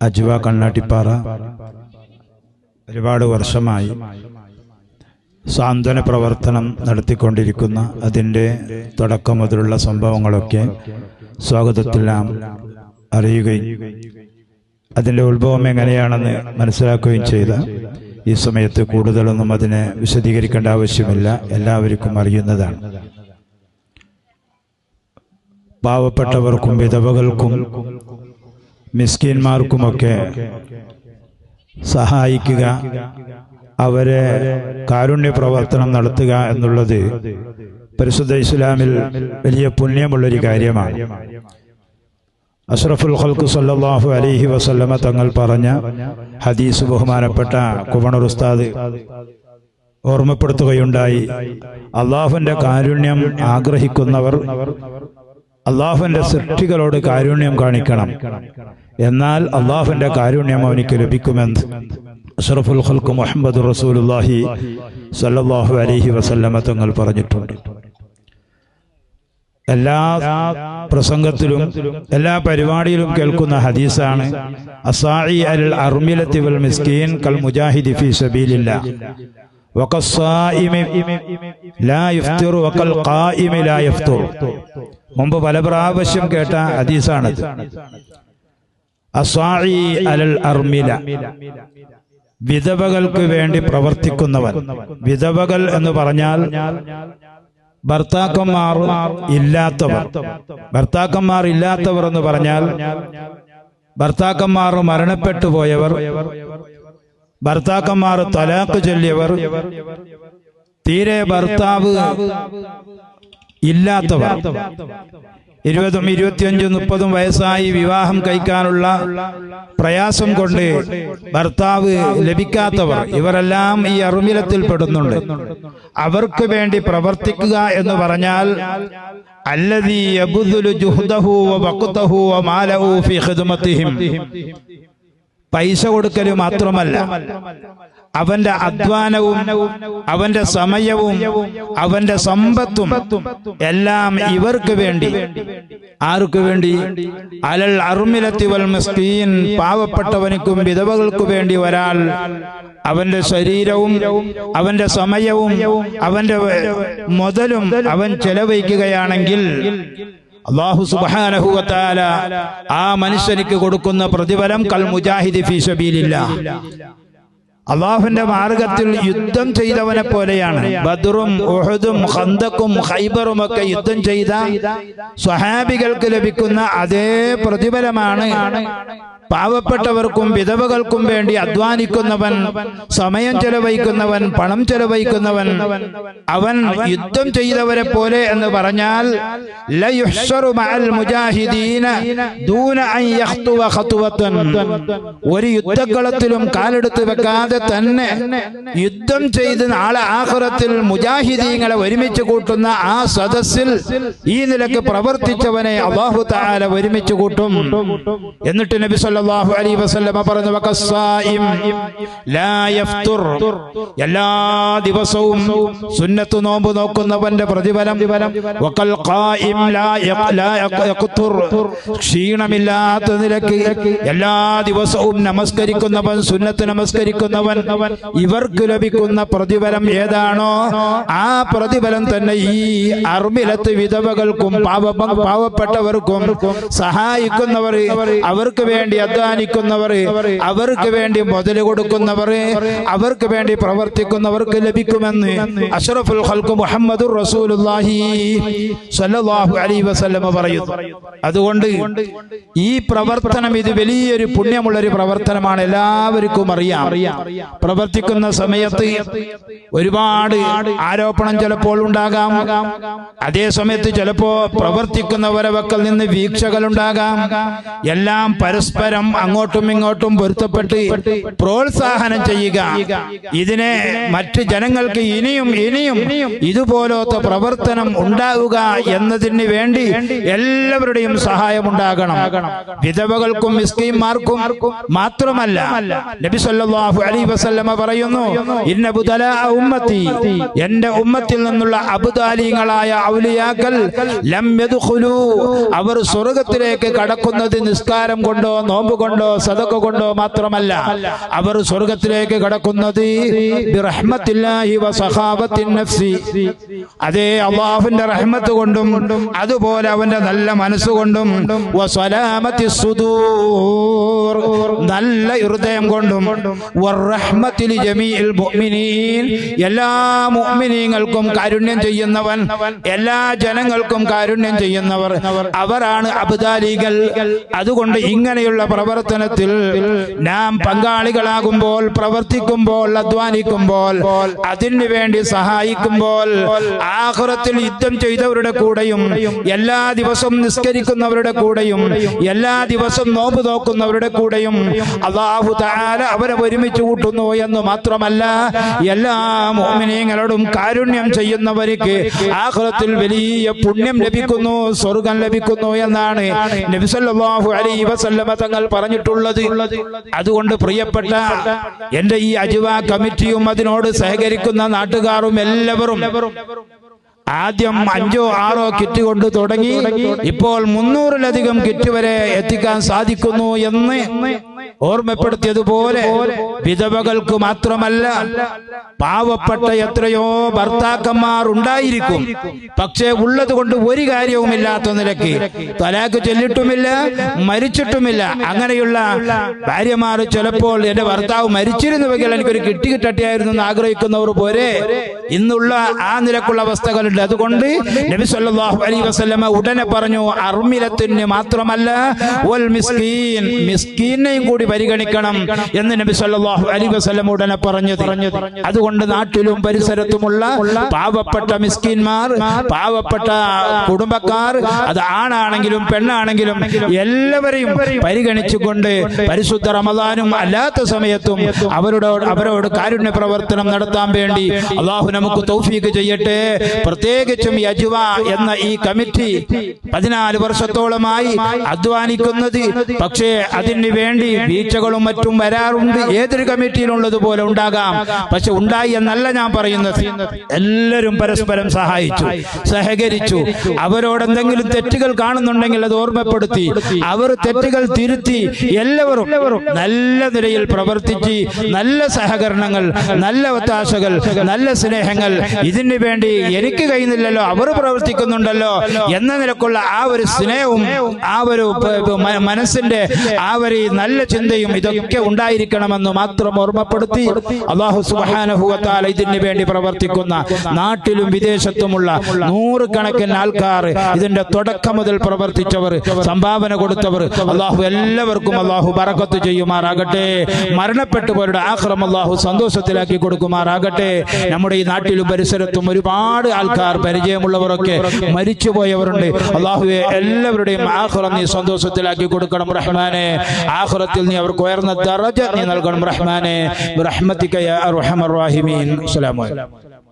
അജ്വ കണ്ണാട്ടിപ്പാറ ഒരുപാട് വർഷമായി സാന്ത്വന പ്രവർത്തനം നടത്തിക്കൊണ്ടിരിക്കുന്ന അതിൻ്റെ തുടക്കം മുതലുള്ള സംഭവങ്ങളൊക്കെ സ്വാഗതത്തിൽ നാം അറിയുകയും അതിൻ്റെ ഉത്ഭവം എങ്ങനെയാണെന്ന് മനസ്സിലാക്കുകയും ചെയ്ത ഈ സമയത്ത് കൂടുതലൊന്നും അതിനെ വിശദീകരിക്കേണ്ട ആവശ്യമില്ല, എല്ലാവർക്കും അറിയുന്നതാണ്. പാവപ്പെട്ടവർക്കും വിധവകൾക്കും മിസ്കീന്മാർക്കുമൊക്കെ സഹായിക്കുക, അവരെ കാരുണ്യ പ്രവർത്തനം നടത്തുക എന്നുള്ളത് പരിശുദ്ധ ഇസ്ലാമിൽ വലിയ പുണ്യമുള്ളൊരു കാര്യമാണ്. അഷ്റഫുൽ ഖൽഖ് സല്ലല്ലാഹു അലൈഹി വസല്ലമ തങ്ങൾ പറഞ്ഞ ഹദീസ് ബഹുമാനപ്പെട്ട കുവണൂർ ഉസ്താദ് ഓർമ്മപ്പെടുത്തുകയുണ്ടായി. അള്ളാഹുവിന്റെ കാരുണ്യം ആഗ്രഹിക്കുന്നവർ അള്ളാഹുവിന്റെ സൃഷ്ടികളോട് കാരുണ്യം കാണിക്കണം, എന്നാൽ അള്ളാഹുവിന്റെ കാരുണ്യം അവനിക്ക് ലഭിക്കുമെന്ന് അഷ്റഫുൽ ഖൽഖ് മുഹമ്മദ് റസൂലുള്ളാഹി സല്ലല്ലാഹു അലൈഹി വസല്ലമ തങ്ങൾ പറഞ്ഞിട്ടുണ്ട്. എല്ലാ പ്രസംഗത്തിലും എല്ലാ പരിപാടിയിലും കേൾക്കുന്ന ഹദീസാണ്, അസാഇ അൽ അർമിലത്തി വൽ മിസ്കീൻ കൽ മുജാഹിദി ഫീ സബീലില്ലാഹ് വഖസ്സായിമി ലാ യഫ്തിറു വഖൽ ഖായിമി ലാ യഫ്തിറു. മുമ്പ് പല പ്രാവശ്യം കേട്ട ഹദീസാണത്. അസാഇ അൽ അർമില, വിധവകൾക്ക് വേണ്ടി പ്രവർത്തിക്കുന്നവൻ. വിധവകൾ എന്ന് പറഞ്ഞാൽ ഭർത്താക്കന്മാർ ഇല്ലാത്തവർ. ഭർത്താക്കന്മാർ ഇല്ലാത്തവർ എന്ന് പറഞ്ഞാൽ ഭർത്താക്കന്മാർ മരണപ്പെട്ടു പോയവർ, ഭർത്താക്കന്മാർ തലാഖ് ചൊല്ലിയവർ, തീരെ ഭർത്താവ് ഇല്ലാത്തവർ, 20, 25, 30 വയസ്സായി വിവാഹം കഴിക്കാനുള്ള പ്രയാസം കൊണ്ട് ഭർത്താവ് ലഭിക്കാത്തവർ, ഇവരെല്ലാം ഈ അറുമിലത്തിൽ പെടുന്നുണ്ട്. അവർക്ക് വേണ്ടി പ്രവർത്തിക്കുക എന്ന് പറഞ്ഞാൽ അല്ലദീ യബ്ദുലു ജുഹ്ദഹു വവഖ്തഹു വമാലഹു ഫീ ഖിദ്മത്തിഹിം, പൈസ കൊടുക്കൽ മാത്രമല്ല, അവന്റെ അധ്വാനവും അവന്റെ സമയവും അവന്റെ സമ്പത്തും എല്ലാം ഇവർക്ക് വേണ്ടി. ആർക്ക് വേണ്ടി? അലൽ അർമിലത്തി വൽ മിസ്കീൻ, പാവപ്പെട്ടവനുക്കും വിധവകൾക്കു വേണ്ടി ഒരാൾ അവന്റെ ശരീരവും അവന്റെ സമയവും അവന്റെ മുതലും അവൻ ചെലവഴിക്കുകയാണെങ്കിൽ അല്ലാഹു സുബ്ഹാനഹു വ തആല ആ മനുഷ്യനിക്ക് കൊടുക്കുന്ന പ്രതിഫലം കൽ മുജാഹിദി ഫീ സബീലില്ലാഹ്, അള്ളാഹുവിന്റെ മാർഗത്തിൽ യുദ്ധം ചെയ്തവനെ പോലെയാണ്. ബദ്റും ഉഹുദും ഖന്ദഖും ഖൈബറും ഒക്കെ യുദ്ധം ചെയ്ത സ്വഹാബികൾക്ക് ലഭിക്കുന്ന അതേ പ്രതിഫലമാണ് പാവപ്പെട്ടവർക്കും വിധവകൾക്കും വേണ്ടി അധ്വാനിക്കുന്നവൻ, സമയം ചെലവഴിക്കുന്നവൻ, പണം ചെലവഴിക്കുന്നവൻ, അവൻ യുദ്ധം ചെയ്തവരെ പോലെ എന്ന് പറഞ്ഞാൽ ലയുഹ്ശറു മഅൽ മുജാഹിദീന ദൂന അൻ യഖ്തുവ ഖത്വതൻ, ഒരു യുദ്ധക്കളത്തിലും കാലെടുത്ത് വെക്കാതെ തന്നെ യുദ്ധം ചെയ്ത് നാളെ ആഖിറത്തിൽ മുജാഹിദീങ്ങളെ ഒരുമിച്ച് കൂട്ടുന്ന ആ സദസ്സിൽ ഈ നിലക്ക് പ്രവർത്തിച്ചവനെ അല്ലാഹു തആല ഒരുമിച്ച് കൂട്ടും. എന്നിട്ട് നബി സല്ലല്ലാഹു അലൈഹി വസല്ലമ പറഞ്ഞു, വഖസ്സായിം ലാ യഫ്തുർ, എല്ലാ ദിവസവും സുന്നത്ത് നോമ്പ് നോക്കുന്നവന്റെ പ്രതിഫലം, വഖൽ ഖായിം ലാ യഖ്തുർ, ക്ഷീണമില്ലാത്ത നിലയ്ക്ക് എല്ലാ ദിവസവും നമസ്കരിക്കുന്നവൻ, സുന്നത്ത് നമസ്കരിക്കുന്നവൻ, ഇവർക്ക് ലഭിക്കുന്ന പ്രതിഫലം ഏതാണോ ആ പ്രതിഫലം തന്നെ ഈ അർമിലത്ത് വിധവകൾക്കും പാവപ്പെട്ടവർക്കും സഹായിക്കുന്നവർ, അവർക്ക് വേണ്ടി അധ്വാനിക്കുന്നവർ, അവർക്ക് വേണ്ടി മുതൽ കൊടുക്കുന്നവർ, അവർക്ക് വേണ്ടി പ്രവർത്തിക്കുന്നവർക്ക് ലഭിക്കുമെന്ന് അഷ്റഫുൽ ഖൽഖ് മുഹമ്മദുർ റസൂലുള്ളാഹി സ്വല്ലല്ലാഹു അലൈഹി വസല്ലം പറയുന്നു. അതുകൊണ്ട് ഈ പ്രവർത്തനം ഇത് വലിയൊരു പുണ്യമുള്ളൊരു പ്രവർത്തനമാണ്, എല്ലാവർക്കും അറിയാം. പ്രവർത്തിക്കുന്ന സമയത്ത് ഒരുപാട് ആരോപണം ചിലപ്പോൾ ഉണ്ടാകാം, അതേ സമയത്ത് ചിലപ്പോ പ്രവർത്തിക്കുന്നവരെ വക്കൽ നിന്ന് വീക്ഷകൾ ഉണ്ടാകാം. എല്ലാം പരസ്പരം അങ്ങോട്ടും ഇങ്ങോട്ടും പൊരുത്തപ്പെട്ട് പ്രോത്സാഹനം ചെയ്യുക. ഇതിനെ മറ്റ് ജനങ്ങൾക്ക് ഇനിയും ഇനിയും ഇതുപോലത്തെ പ്രവർത്തനം ഉണ്ടാവുക എന്നതിന് വേണ്ടി എല്ലാവരുടെയും സഹായം ഉണ്ടാകണം. വിധവകൾക്കും മിസ്കീന്മാർക്കും മാത്രമല്ല, നബി സല്ലല്ലാഹു അലൈഹി അലൈഹി വസല്ലമ പറയുന്നു, ഇന്ന ബുദലാ ഉമ്മത്തി, എന്റെ ഉമ്മത്തിൽ നിന്നുള്ള അബ്ദാലികളായ ഔലിയാക്കൾ ലം യദ്ഖുലൂ, അവർ സ്വർഗ്ഗത്തിലേക്ക് കടക്കുന്നത് നിസ്കാരം കൊണ്ടോ നോമ്പ് കൊണ്ടോ സദഖ കൊണ്ടോ മാത്രമല്ല, അവർ സ്വർഗ്ഗത്തിലേക്ക് കടക്കുന്നത് ബിറഹ്മത്തില്ലാഹി വസഖാവത്തിൻ നഫ്സി, അതേ അല്ലാഹുവിന്റെ റഹ്മത്ത് കൊണ്ടും അതുപോലെ അവന്റെ നല്ല മനസ്സുകൊണ്ടും വസലാമത്തി സുദൂർ, നല്ല ഹൃദയം കൊണ്ടും വറഹ്മത്തിൽ ജമീഇൽ മുഅ്മിനീൻ, എല്ലാ മുഅ്മിനീങ്ങൾക്കും കാരുണ്യം ചെയ്യുന്നവൻ, എല്ലാ ജനങ്ങൾക്കും കാരുണ്യം ചെയ്യുന്നവർ, അവരാണ് അബ്ദാലികൾ. അതുകൊണ്ട് ഇങ്ങനെയുള്ള പ്രവർത്തനത്തിൽ നാം പങ്കാളികളാകുമ്പോൾ, പ്രവർത്തിക്കുമ്പോൾ, അധ്വാനിക്കുമ്പോൾ, അതിനു വേണ്ടി സഹായിക്കുമ്പോൾ, ആഖിറത്തിൽ യുദ്ധം ചെയ്തവരുടെ കൂടെയും എല്ലാ ദിവസവും നിസ്കരിക്കുന്നവരുടെ കൂടെയും എല്ലാ ദിവസവും നോമ്പ് നോക്കുന്നവരുടെ കൂടെയും അല്ലാഹു തആല അവരെ ഒരുമിച്ച് കൂട്ടുന്നു എന്ന് മാത്രമല്ല, എല്ലാ മുഅ്മിനീങ്ങളോടും കാരുണ്യം ചെയ്യുന്നവർക്ക് ആഖിറത്തിൽ വലിയ പുണ്യം ലഭിക്കുന്നു, സ്വർഗ്ഗം ലഭിക്കുന്നു എന്നാണ് നബി സല്ലല്ലാഹു അലൈഹി വസല്ലമ തങ്ങൾ പറഞ്ഞിട്ടുള്ളത്. അതുകൊണ്ട് പ്രിയപ്പെട്ട എന്റെ ഈ അജ്വ കമ്മിറ്റിയും അതിനോട് സഹകരിക്കുന്ന നാട്ടുകാരും എല്ലാവരും ആദ്യം 5 or 6 കിറ്റ് കൊണ്ട് തുടങ്ങി ഇപ്പോൾ 300-ലധികം കിറ്റ് വരെ എത്തിക്കാൻ സാധിക്കുന്നു എന്ന് ഓർമ്മപ്പെടുത്തിയതുപോലെ വിധവകൾക്ക് മാത്രമല്ല, പാവപ്പെട്ട എത്രയോ ഭർത്താക്കന്മാർ ഉണ്ടായിരിക്കും, പക്ഷേ ഉള്ളത് കൊണ്ട് ഒരു കാര്യവുമില്ലാത്ത നിലയ്ക്ക് തലാഖ് ചൊല്ലിട്ടുമില്ല, മരിച്ചിട്ടുമില്ല. അങ്ങനെയുള്ള ഭാര്യമാർ ചിലപ്പോൾ എന്റെ ഭർത്താവ് മരിച്ചിരുന്നുവെങ്കിൽ എനിക്കൊരു കിട്ടി കിട്ടട്ടിയായിരുന്നു എന്ന് ആഗ്രഹിക്കുന്നവർ പോരെ ഇന്നുള്ള ആ നിലക്കുള്ള അവസ്ഥകളുണ്ട്. അതുകൊണ്ട് നബി സല്ലല്ലാഹു അലൈഹി വസല്ലമ ഉടനെ പറഞ്ഞു, അർമിലത്തിന് മാത്രമല്ല വൽ മിസ്കീൻ, മിസ്കീനെയും കൂടി പരിഗണിക്കണം എന്ന് നബി സല്ലല്ലാഹു അലൈഹി വസല്ലമ ഉടനെ പറഞ്ഞത്. അതുകൊണ്ട് നാട്ടിലും പരിസരത്തുമുള്ള പാവപ്പെട്ട മിസ്കീന്മാർ, പാവപ്പെട്ട കുടുംബക്കാർ, അത് ആണാണെങ്കിലും പെണ്ണാണെങ്കിലും എല്ലാവരെയും പരിഗണിച്ചുകൊണ്ട് പരിശുദ്ധ റമദാനും അല്ലാത്ത സമയത്തും അവരോട് കാരുണ്യ പ്രവർത്തനം നടത്താൻ വേണ്ടി അല്ലാഹു നമുക്ക് തൗഫീഖ് ചെയ്യട്ടെ. പ്രത്യേകിച്ചും ഈ അജ്വ എന്ന ഈ കമ്മിറ്റി 14 വർഷത്തോളമായി അധ്വാനിക്കുന്നത്, പക്ഷേ അതിന് വേണ്ടി വീഴ്ചകളും മറ്റും വരാറുണ്ട്. ഏതൊരു കമ്മിറ്റിയിലുള്ളതുപോലെ ഉണ്ടാകാം, പക്ഷെ ഉണ്ടായി എന്നല്ല ഞാൻ പറയുന്നത്. എല്ലാവരും പരസ്പരം സഹായിച്ചു, സഹകരിച്ചു. അവരോട് എന്തെങ്കിലും തെറ്റുകൾ കാണുന്നുണ്ടെങ്കിൽ അത് ഓർമ്മപ്പെടുത്തി, അവർ തെറ്റുകൾ തിരുത്തി, എല്ലാവരും നല്ല നിലയിൽ പ്രവർത്തിച്ച് നല്ല സഹകരണങ്ങൾ, നല്ല ഒത്താശകൾ, നല്ല സ്നേഹങ്ങൾ, ഇതിനു വേണ്ടി എനിക്ക് കഴിയുന്നില്ലല്ലോ അവർ പ്രവർത്തിക്കുന്നുണ്ടല്ലോ എന്ന നിലക്കുള്ള ആ ഒരു സ്നേഹവും ആ ഒരു മനസ്സിന്റെ ആ ഒരു നല്ല ചിന്തയും ഇതൊക്കെ ഉണ്ടായിരിക്കണമെന്ന് മാത്രം ഓർമ്മപ്പെടുത്തി, അല്ലാഹു സുബ്ഹാനഹു വ തആല ഇതിനു വേണ്ടി പ്രവർത്തിക്കുന്ന നാട്ടിലും വിദേശത്തുമുള്ള 100 കണക്കിന് ആൾക്കാർ, ഇതിന്റെ തുടക്കം മുതൽ പ്രവർത്തിച്ചവർ, സംഭാവന കൊടുത്തവർ, അല്ലാഹു എല്ലാവർക്കും അല്ലാഹു ബറക്കത്ത് ചെയ്യുമാറാകട്ടെ. മരണപ്പെട്ടവരുടെ ആഖിറം അല്ലാഹു സന്തോഷത്തിലാക്കി കൊടുക്കുമാറാകട്ടെ. നമ്മുടെ ഈ നാട്ടിലും പരിസരത്തും ഒരുപാട് ആൾക്കാർ, പരിചയമുള്ളവരൊക്കെ മരിച്ചുപോയവരുണ്ട്. അല്ലാഹുവേ, എല്ലാവരുടെയും ആഖിറം നീ സന്തോഷത്തിലാക്കി കൊടുക്കണം റഹ്മാനെ. ആഖിറത്തിൽ നീ അവർക്ക് ഉയർന്ന ദറജ നീ നൽകണം റഹ്മാനെ. ബിറഹ്മതിക യാ അർഹമർ റഹീമീൻ. അസ്സലാമു അലൈക്കും.